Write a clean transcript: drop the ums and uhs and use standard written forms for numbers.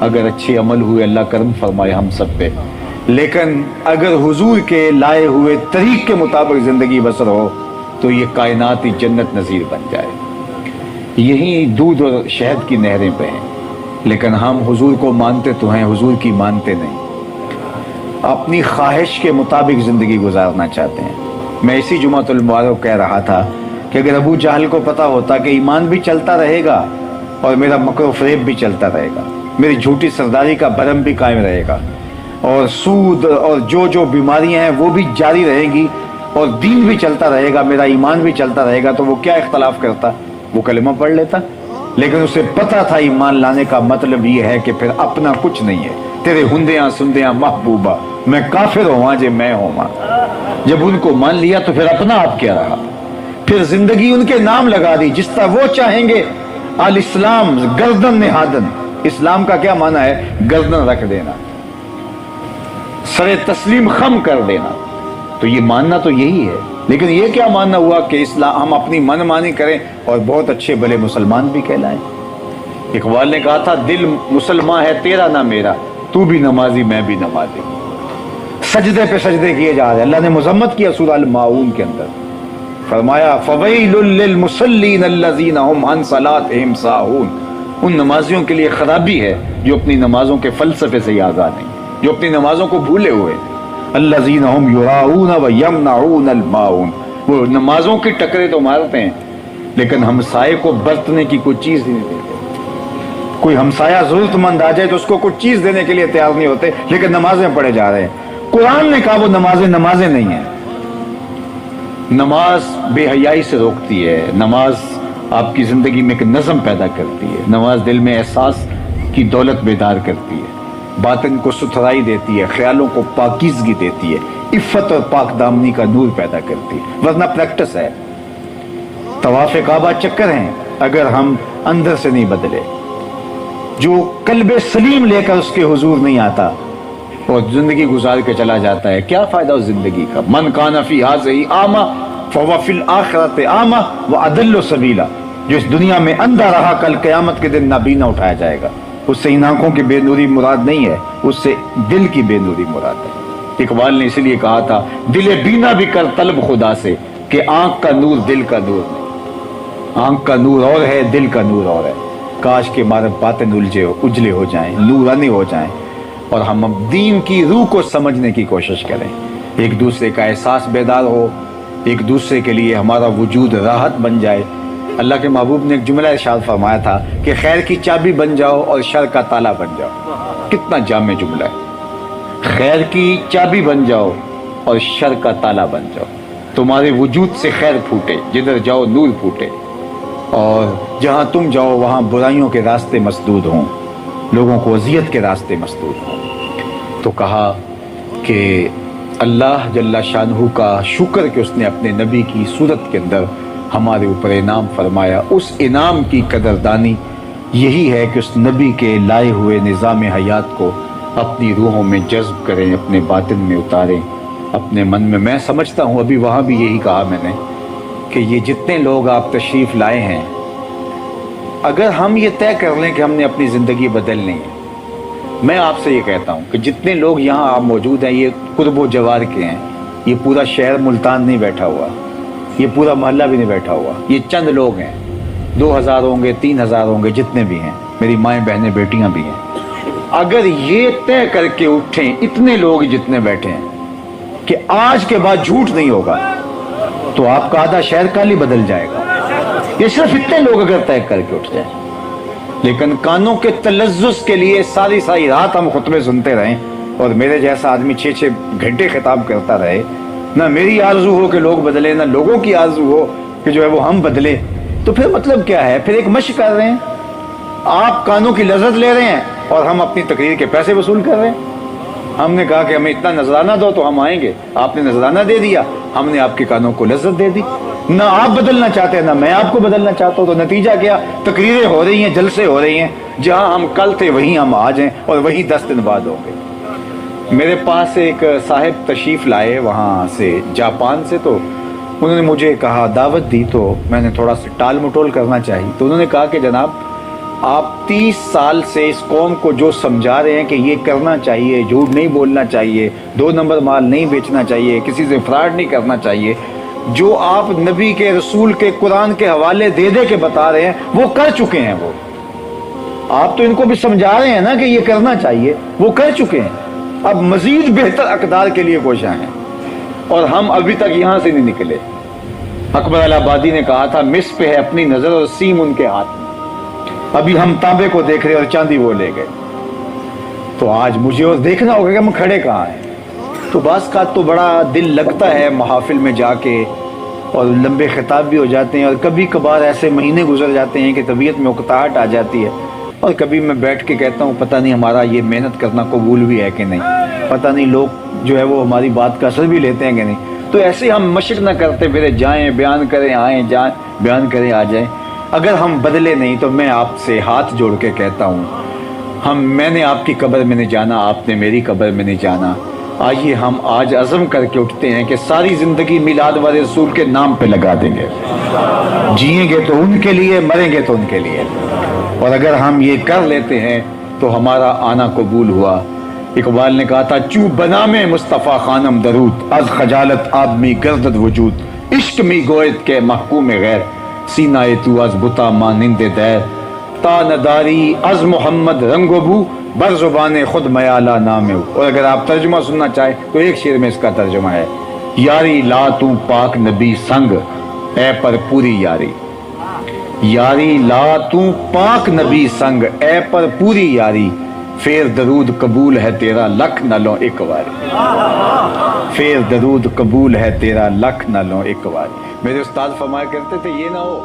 اگر اچھے عمل ہوئے اللہ کرم فرمائے ہم سب پہ، لیکن اگر حضور کے لائے ہوئے طریق کے مطابق زندگی بسر ہو تو یہ کائناتی جنت نظیر بن جائے۔ یہی دودھ اور شہد کی نہریں پہ ہیں، لیکن ہم حضور کو مانتے تو ہیں، حضور کی مانتے نہیں، اپنی خواہش کے مطابق زندگی گزارنا چاہتے ہیں۔ میں اسی جمعۃ المبارک کہہ رہا تھا کہ اگر ابو جہل کو پتا ہوتا کہ ایمان بھی چلتا رہے گا اور میرا مکر و فریب بھی چلتا رہے گا، میری جھوٹی سرداری کا بھرم بھی قائم رہے گا، اور سود اور جو بیماریاں ہیں وہ بھی جاری رہیں گی، اور دین بھی چلتا رہے گا، میرا ایمان بھی چلتا رہے گا، تو وہ کیا اختلاف کرتا؟ وہ کلمہ پڑھ لیتا۔ لیکن اسے پتا تھا ایمان لانے کا مطلب یہ ہے کہ پھر اپنا کچھ نہیں ہے، تیرے ہندیاں سندیاں محبوبہ، میں کافر ہوا جے میں ہوا۔ جب ان کو مان لیا تو پھر اپنا آپ کیا رہا؟ پھر زندگی ان کے نام لگا دی جس طرح وہ چاہیں گے۔ الاسلام گردن نہادن، اسلام کا کیا معنی ہے؟ گردن رکھ دینا، سر تسلیم خم کر دینا۔ تو یہ ماننا تو یہی ہے، لیکن یہ کیا ماننا ہوا کہ اسلام ہم اپنی من مانی کریں اور بہت اچھے بھلے مسلمان بھی کہلائیں۔ اقبال نے کہا تھا دل مسلمان ہے تیرا نہ میرا، تو بھی نمازی میں بھی نمازی۔ سجدے پہ سجدے کیے جا رہے، اللہ نے مذمت کیا سورہ الماعون کے اندر، فرمایا فویل للمصلین الذین هم عن صلاتهم ساہون۔ ان نمازیوں کے لیے خرابی ہے جو اپنی نمازوں کے فلسفے سے آزاد ہیں، جو اپنی نمازوں کو بھولے ہوئے۔ الذین هم یراؤون ویمنعون الماعون، وہ نمازوں کی ٹکرے تو مارتے ہیں لیکن ہمسائے کو برتنے کی کوئی چیز نہیں دیتے۔ کوئی ہمسایہ ضرورت مند آ جائے تو اس کو کچھ چیز دینے کے لیے تیار نہیں ہوتے، لیکن نمازیں پڑھے جا رہے ہیں۔ قرآن نے کہا وہ نمازیں نہیں ہیں۔ نماز بے حیائی سے روکتی ہے، نماز آپ کی زندگی میں ایک نظم پیدا کرتی ہے، نماز دل میں احساس کی دولت بیدار کرتی ہے، باطن کو ستھرائی دیتی ہے، خیالوں کو پاکیزگی دیتی ہے، عفت اور پاک دامنی کا نور پیدا کرتی ہے، ورنہ پریکٹس ہے، طواف کعبہ چکر ہیں اگر ہم اندر سے نہیں بدلے۔ جو قلب سلیم لے کر اس کے حضور نہیں آتا اور زندگی گزار کے چلا جاتا ہے، کیا فائدہ اس زندگی کا؟ من کان فی ھذہ اعمی فہو فی الآخرۃ اعمی واضل سبیلا۔ جو اس دنیا میں اندھا رہا کل قیامت کے دن نابینا اٹھایا جائے گا۔ اس سے ان آنکھوں کی بے نوری مراد نہیں ہے، اس سے دل کی بے نوری مراد ہے۔ اقبال نے اسی لیے کہا تھا دل بینا بھی کر طلب خدا سے، کہ آنکھ کا نور دل کا نور نہیں۔ آنکھ کا نور اور ہے، دل کا نور اور ہے۔ کاش کے مارے باطن اجلے ہو جائیں، نورانی ہو جائیں، اور ہم دین کی روح کو سمجھنے کی کوشش کریں، ایک دوسرے کا احساس بیدار ہو، ایک دوسرے کے لیے ہمارا وجود راحت بن جائے۔ اللہ کے محبوب نے ایک جملہ ارشاد فرمایا تھا کہ خیر کی چابی بن جاؤ اور شر کا تالا بن جاؤ۔ کتنا جامع جملہ ہے، خیر کی چابی بن جاؤ اور شر کا تالا بن جاؤ، تمہارے وجود سے خیر پھوٹے، جدھر جاؤ نور پھوٹے، اور جہاں تم جاؤ وہاں برائیوں کے راستے مسدود ہوں، لوگوں کو اذیت کے راستے مسدود ہوں۔ تو کہا کہ اللہ جل شانہ کا شکر کہ اس نے اپنے نبی کی صورت کے اندر ہمارے اوپر انعام فرمایا۔ اس انعام کی قدردانی یہی ہے کہ اس نبی کے لائے ہوئے نظام حیات کو اپنی روحوں میں جذب کریں، اپنے باطن میں اتاریں، اپنے من میں۔ میں سمجھتا ہوں ابھی وہاں بھی یہی کہا میں نے کہ یہ جتنے لوگ آپ تشریف لائے ہیں، اگر ہم یہ طے کر لیں کہ ہم نے اپنی زندگی بدلنی ہے، میں آپ سے یہ کہتا ہوں کہ جتنے لوگ یہاں آپ موجود ہیں یہ قرب و جوار کے ہیں، یہ پورا شہر ملتان نہیں بیٹھا ہوا، یہ پورا محلہ بھی نہیں بیٹھا ہوا، یہ چند لوگ ہیں، 2000 ہوں گے، 3000 ہوں گے، جتنے بھی ہیں، میری مائیں بہنیں بیٹیاں بھی ہیں۔ اگر یہ طے کر کے اٹھیں اتنے لوگ جتنے بیٹھے ہیں کہ آج کے بعد جھوٹ نہیں ہوگا، تو آپ کا آدھا شہر کل ہی بدل جائے گا۔ یہ صرف اتنے لوگ اگر طے کر کے اٹھ جائیں، لیکن کانوں کے تلذذ کے لیے ساری رات ہم خطبے سنتے رہیں اور میرے جیسا آدمی 6 گھنٹے خطاب کرتا رہے، نہ میری آرزو ہو کہ لوگ بدلے، نہ لوگوں کی آرزو ہو کہ جو ہے وہ ہم بدلے، تو پھر مطلب کیا ہے؟ پھر ایک مشق کر رہے ہیں، آپ کانوں کی لذت لے رہے ہیں اور ہم اپنی تقریر کے پیسے وصول کر رہے ہیں۔ ہم نے کہا کہ ہمیں اتنا نذرانہ دو تو ہم آئیں گے، آپ نے نذرانہ دے دیا، ہم نے آپ کے کانوں کو لذت دے دی۔ نہ آپ بدلنا چاہتے ہیں، نہ میں آپ کو بدلنا چاہتا ہوں، تو نتیجہ کیا؟ تقریریں ہو رہی ہیں، جلسے ہو رہی ہیں، جہاں ہم کل تھے وہیں ہم آج ہیں، اور وہیں 10 دن بعد ہوں گے۔ میرے پاس ایک صاحب تشریف لائے وہاں سے، جاپان سے، تو انہوں نے مجھے کہا، دعوت دی، تو میں نے تھوڑا سا ٹال مٹول کرنا چاہی، تو انہوں نے کہا کہ جناب آپ 30 سال سے اس قوم کو جو سمجھا رہے ہیں کہ یہ کرنا چاہیے، جھوٹ نہیں بولنا چاہیے، 2 نمبر مال نہیں بیچنا چاہیے، کسی سے فراڈ نہیں کرنا چاہیے، جو آپ نبی کے، رسول کے، قرآن کے حوالے دے دے کے بتا رہے ہیں وہ کر چکے ہیں۔ وہ آپ تو ان کو بھی سمجھا رہے ہیں نا کہ یہ کرنا چاہیے، وہ کر چکے ہیں۔ اب مزید بہتر اقدار کے لیے کوشاں ہیں، اور ہم ابھی تک یہاں سے نہیں نکلے۔ اکبر الہ آبادی نے کہا تھا مصر پہ ہے اپنی نظر اور سیم ان کے ہاتھ میں۔ ابھی ہم تانبے کو دیکھ رہے اور چاندی وہ لے گئے، تو آج مجھے اور دیکھنا ہوگا کہ ہم کھڑے کہاں ہیں۔ تو بعض کا تو بڑا دل لگتا ہے محافل میں جا کے، اور لمبے خطاب بھی ہو جاتے ہیں، اور کبھی کبھار ایسے مہینے گزر جاتے ہیں کہ طبیعت میں اکتاہٹ آ جاتی ہے، اور کبھی میں بیٹھ کے کہتا ہوں پتہ نہیں ہمارا یہ محنت کرنا قبول بھی ہے کہ نہیں، پتہ نہیں لوگ جو ہے وہ ہماری بات کا اثر بھی لیتے ہیں کہ نہیں۔ تو ایسے ہم مشق نہ کرتے پھرے جائیں، بیان کریں، آئیں، جائیں، بیان کریں، آ جائیں۔ اگر ہم بدلے نہیں تو میں آپ سے ہاتھ جوڑ کے کہتا ہوں، میں نے آپ کی قبر میں نہیں جانا، آپ نے میری قبر میں نہیں جانا۔ آئیے ہم آج عزم کر کے اٹھتے ہیں کہ ساری زندگی میلاد والے رسول کے نام پہ لگا دیں گے، جئیں گے تو ان کے لیے، مریں گے تو ان کے لیے۔ اور اگر ہم یہ کر لیتے ہیں تو ہمارا آنا قبول ہوا۔ اقبال نے کہا تھا چوب بنا میں مصطفیٰ خانم درود، از خجالت آدمی گردد وجود، عشق می گوید کے محکوم غیر، سینہ تو از بتا مانند دیر، تا نداری از محمد رنگ و بو، بر زبان خود میالہ نام ہو۔ اور اگر آپ ترجمہ سننا چاہیں تو ایک شعر میں اس کا ترجمہ ہے، یاری لا تو پاک نبی سنگ، اے پر پوری یاری، یاری لا تو پاک نبی سنگ، اے پر پوری یاری، پھر درود قبول ہے تیرا لکھ نہ لو ایک واری، پھر درود قبول ہے تیرا لکھ نہ لو ایک واری۔ میرے استاد فرمایا کرتے تھے یہ نہ ہو